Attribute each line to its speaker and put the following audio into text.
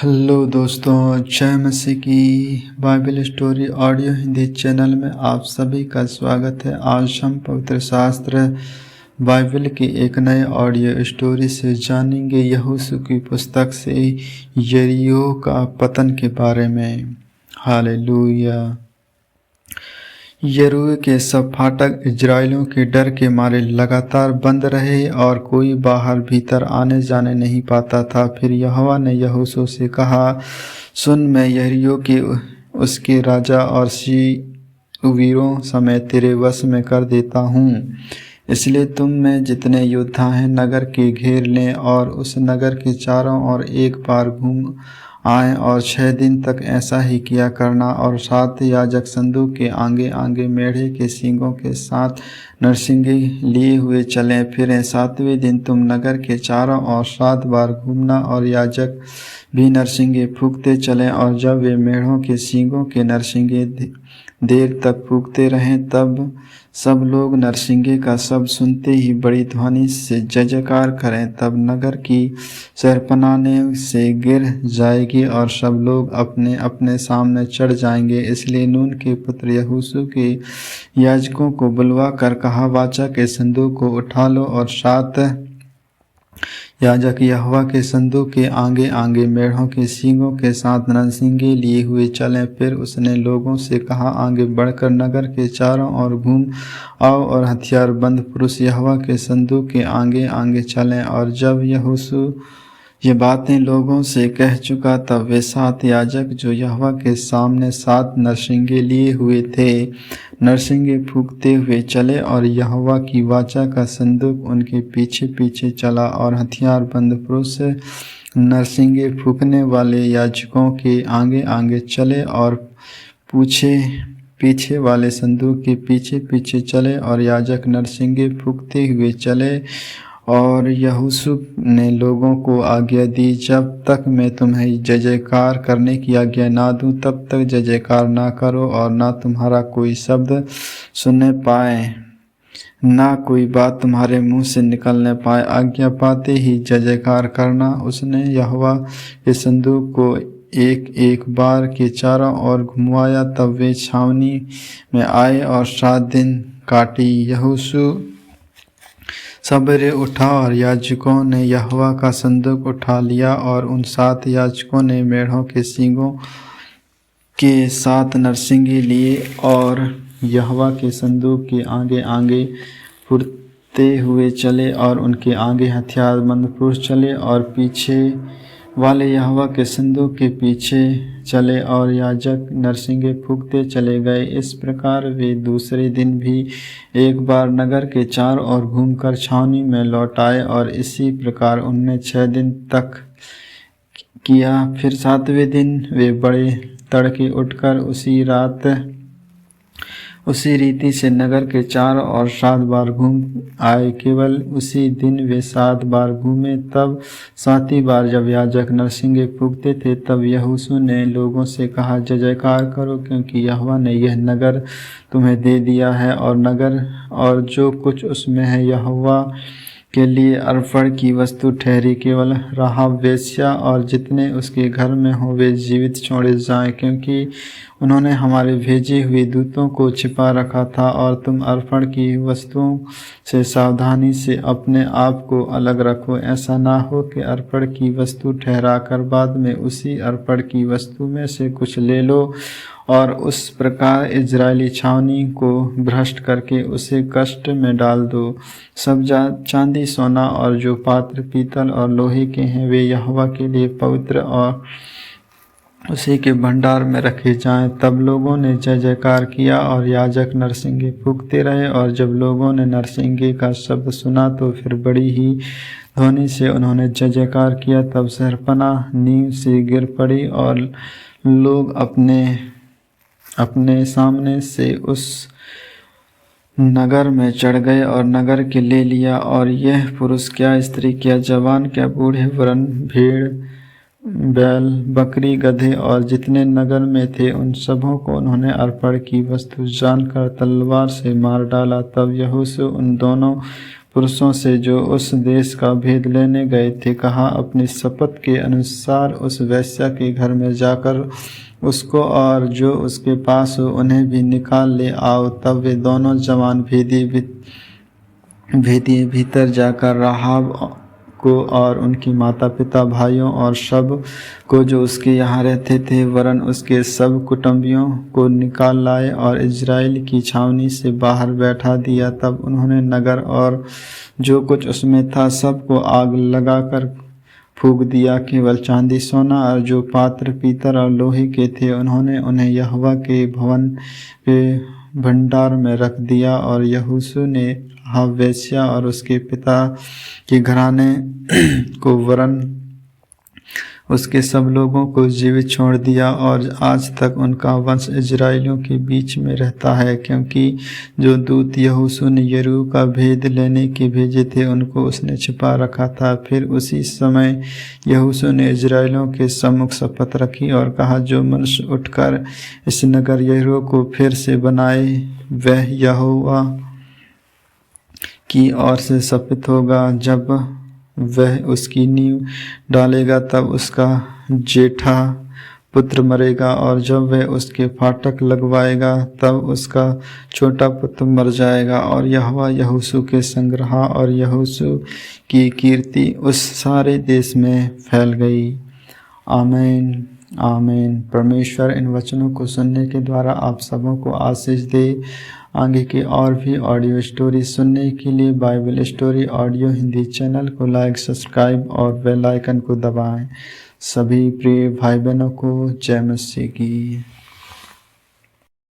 Speaker 1: Hello दोस्तों, जय मसीह की। Bible story audio Hindi channel में आप सभी का स्वागत है। आज हम पवित्र शास्त्र बाइबल की एक नए ऑडियो स्टोरी से जानेंगे यहोशू की पुस्तक से यरीहो का पतन के बारे में। हालेलुया। यरीहो के सब फाटक इजरायलियों के डर के मारे लगातार बंद रहे और कोई बाहर भीतर आने जाने नहीं पाता था। फिर यहोवा ने यहोशू से कहा, सुन, मैं यरीहो के उसके राजा और वीरों समेत तेरे वश में कर देता हूँ। इसलिए तुम में जितने योद्धा हैं नगर के घेर लें और उस नगर के चारों ओर एक बार घूम आए और 6 दिन तक ऐसा ही किया करना। और 7 याजक संदूक के आगे आगे मेढ़े के सींगों के साथ नरसिंगे लिए हुए चलें। फिर 7वें दिन तुम नगर के चारों ओर 7 बार घूमना और याजक भी नरसिंगे फूंकते चलें। और जब वे मेढ़ों के सींगों के नरसिंगे देर तक फूंकते रहें तब सब लोग नरसिंगे का शब्द सुनते ही बड़ी ध्वनि से जय जयकार करें। तब नगर की शहरपनाह से गिर जाएगी और सब लोग अपने अपने सामने चढ़ जाएंगे। इसलिए नून के पुत्र यहोशू के याजकों को बुलवा कर कहा, वाचा के संदूक को उठा लो। और 7 याजक यहोवा के संदूक के आगे आगे मेढ़ों के सींगों के साथ नरसिंगे लिए हुए चले। फिर उसने लोगों से कहा, आगे बढ़कर नगर के चारों ओर घूम आओ और हथियारबंद पुरुष यहोवा के संदूक के आगे आगे चलें। और जब यहोशू ये बातें लोगों से कह चुका तब वे 7 याजक जो यहोवा के सामने 7 नरसिंगे लिए हुए थे नरसिंगे फूंकते हुए चले। और यहोवा की वाचा का संदूक उनके पीछे पीछे चला। और हथियारबंद पुरुष नरसिंगे फूंकने वाले याजकों के आगे आगे चले और पीछे वाले संदूक के पीछे पीछे चले। और याजक नरसिंगे फूंकते हुए चले। और यहोशू ने लोगों को आज्ञा दी, जब तक मैं तुम्हें जय जयकार करने की आज्ञा ना दूं तब तक जय जयकार ना करो और ना तुम्हारा कोई शब्द सुनने पाए, ना कोई बात तुम्हारे मुंह से निकलने पाए। आज्ञा पाते ही जय जयकार करना। उसने यहोवा के संदूक को एक एक बार के चारों ओर घुमवाया। तब वे छावनी में आए और 7 दिन काटी। यहोशू सवेरे उठा और याजकों ने यहोवा का संदूक उठा लिया। और उन 7 याजकों ने मेढ़ों के सींगों के साथ नरसिंगे लिए और यहोवा के संदूक के आगे आगे फुरते हुए चले। और उनके आगे हथियारबंद पुरुष चले और पीछे वाले यहोवा के संदूक के पीछे चले और याजक नरसिंगे फूंकते चले गए। इस प्रकार वे दूसरे दिन भी एक बार नगर के चारों ओर घूमकर छावनी में लौट आए। और इसी प्रकार उन्होंने 6 दिन तक किया। फिर 7वें दिन वे बड़े तड़के उठकर उसी रीति से नगर के चारों ओर 7 बार घूम आए। केवल उसी दिन वे 7 बार घूमे। तब 7वीं बार जब याजक नरसिंगे फूंकते थे तब यहोशू ने लोगों से कहा, जय जयकार करो, क्योंकि यहोवा ने यह नगर तुम्हें दे दिया है। और नगर और जो कुछ उसमें है यहोवा के लिए अर्पण की वस्तु ठहरी। केवल राहाब वेश्या और जितने उसके घर में हो वे जीवित छोड़े जाएं, क्योंकि उन्होंने हमारे भेजे हुए दूतों को छिपा रखा था। और तुम अर्पण की वस्तुओं से सावधानी से अपने आप को अलग रखो। ऐसा ना हो कि अर्पण की वस्तु ठहराकर बाद में उसी अर्पण की वस्तु में से कुछ ले लो और उस प्रकार इजरायली छावनी को भ्रष्ट करके उसे कष्ट में डाल दो। सब चांदी सोना और जो पात्र पीतल और लोहे के हैं वे यहोवा के लिए पवित्र और उसी के भंडार में रखे जाएं। तब लोगों ने जय जयकार किया और याजक नरसिंगे फूंकते रहे। और जब लोगों ने नरसिंगे का शब्द सुना तो फिर बड़ी ही ध्वनि से उन्होंने जय जयकार किया। तब शहरपनाह नींव से गिर पड़ी और लोग अपने सामने से उस नगर में चढ़ गए और नगर के ले लिया। और यह पुरुष क्या, स्त्री क्या, जवान क्या, बूढ़े, वरन भेड़, बैल, बकरी, गधे और जितने नगर में थे उन सबों को उन्होंने अर्पण की वस्तु जानकर तलवार से मार डाला। तब यहोशू उन दोनों पुरुषों से जो उस देश का भेद लेने गए थे, कहा अपनी शपथ के अनुसार उस वेश्या के घर में जाकर उसको और जो उसके पास हो उन्हें भी निकाल ले आओ। तब वे दोनों जवान भेदिए भीतर जाकर राहाब को और उनकी माता पिता, भाइयों और सब को जो उसके यहाँ रहते थे, वरन उसके सब कुटुंबियों को निकाल लाए और इज़राइल की छावनी से बाहर बैठा दिया। तब उन्होंने नगर और जो कुछ उसमें था सब को आग लगाकर फूँक दिया। केवल चांदी सोना और जो पात्र पीतल और लोहे के थे, उन्होंने उन्हें यहोवा के भवन के भंडार में रख दिया। और यहोशू ने राहाब वेश्या और उसके पिता के घराने को वरन उसके सब लोगों को जीवित छोड़ दिया, और आज तक उनका वंश इजराइलियों के बीच में रहता है, क्योंकि जो दूत यहोशू ने यरीहो का भेद लेने के भेजे थे उनको उसने छिपा रखा था। फिर उसी समय यहोशू ने इजराइलियों के सम्मुख शपथ रखी और कहा, जो मनुष्य उठकर इस नगर यरीहो को फिर से बनाए, वह यहोवा की ओर से शपित होगा। जब वह उसकी नींव डालेगा तब उसका जेठा पुत्र मरेगा, और जब वह उसके फाटक लगवाएगा तब उसका छोटा पुत्र मर जाएगा। और यहोवा यहोशू के संग रहा, और यहोशू की कीर्ति उस सारे देश में फैल गई। आमीन आमीन। परमेश्वर इन वचनों को सुनने के द्वारा आप सबों को आशीष दे। आगे की और भी ऑडियो स्टोरी सुनने के लिए Bible story audio Hindi channel को लाइक, सब्सक्राइब और बेल आइकन को दबाएं। सभी प्रिय भाई बहनों को जय मसीह की।